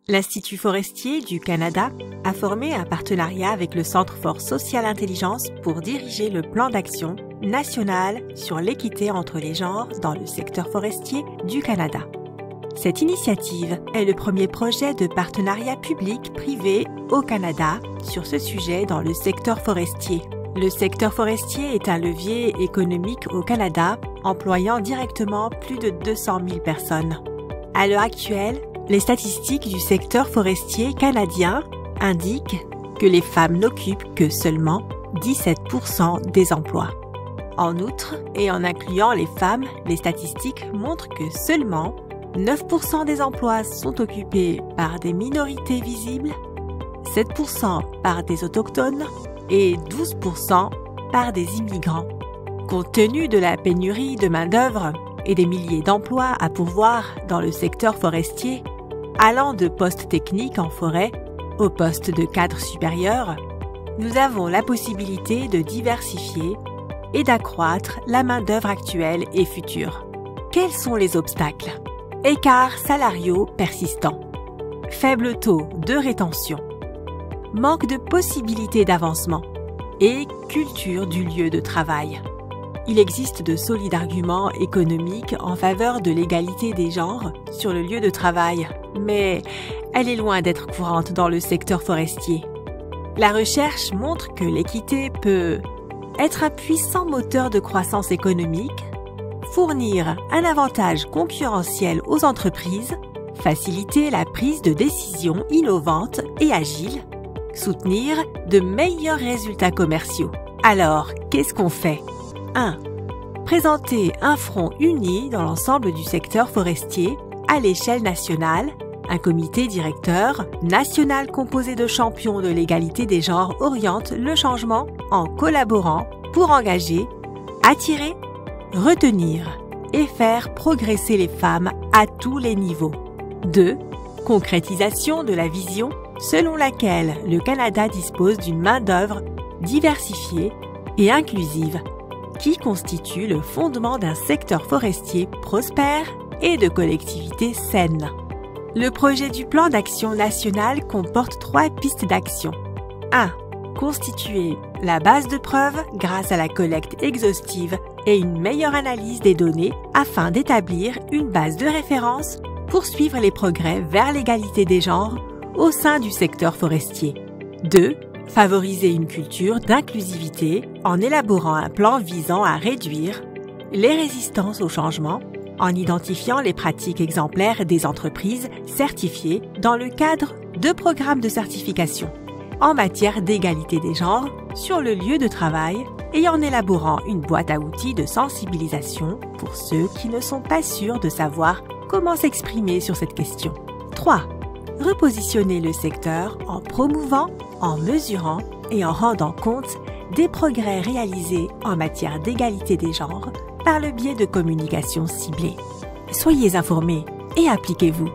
L'Institut forestier du Canada a formé un partenariat avec le Centre for Social Intelligence pour diriger le plan d'action national sur l'équité entre les genres dans le secteur forestier du Canada. Cette initiative est le premier projet de partenariat public-privé au Canada sur ce sujet dans le secteur forestier. Le secteur forestier est un levier économique au Canada, employant directement plus de 200 000 personnes. À l'heure actuelle, les statistiques du secteur forestier canadien indiquent que les femmes n'occupent que seulement 17% des emplois. En outre, et en incluant les femmes, les statistiques montrent que seulement 9% des emplois sont occupés par des minorités visibles, 7% par des autochtones et 12% par des immigrants. Compte tenu de la pénurie de main-d'œuvre et des milliers d'emplois à pourvoir dans le secteur forestier, allant de postes techniques en forêt aux postes de cadre supérieur, nous avons la possibilité de diversifier et d'accroître la main-d'œuvre actuelle et future. Quels sont les obstacles? Écarts salariaux persistants, faible taux de rétention, manque de possibilités d'avancement et culture du lieu de travail. Il existe de solides arguments économiques en faveur de l'égalité des genres sur le lieu de travail, mais elle est loin d'être courante dans le secteur forestier. La recherche montre que l'équité peut être un puissant moteur de croissance économique, fournir un avantage concurrentiel aux entreprises, faciliter la prise de décisions innovantes et agiles, soutenir de meilleurs résultats commerciaux. Alors, qu'est-ce qu'on fait? 1. Présenter un front uni dans l'ensemble du secteur forestier à l'échelle nationale. Un comité directeur national composé de champions de l'égalité des genres oriente le changement en collaborant pour engager, attirer, retenir et faire progresser les femmes à tous les niveaux. 2. Concrétisation de la vision selon laquelle le Canada dispose d'une main-d'œuvre diversifiée et inclusive qui constitue le fondement d'un secteur forestier prospère et de collectivités saines. Le projet du plan d'action national comporte 3 pistes d'action. 1. Constituer la base de preuves grâce à la collecte exhaustive et une meilleure analyse des données afin d'établir une base de référence pour suivre les progrès vers l'égalité des genres au sein du secteur forestier. 2. Favoriser une culture d'inclusivité en élaborant un plan visant à réduire les résistances au changement en identifiant les pratiques exemplaires des entreprises certifiées dans le cadre de programmes de certification en matière d'égalité des genres sur le lieu de travail et en élaborant une boîte à outils de sensibilisation pour ceux qui ne sont pas sûrs de savoir comment s'exprimer sur cette question. 3. Repositionner le secteur en promouvant, en mesurant et en rendant compte des progrès réalisés en matière d'égalité des genres par le biais de communication ciblée. Soyez informés et appliquez-vous.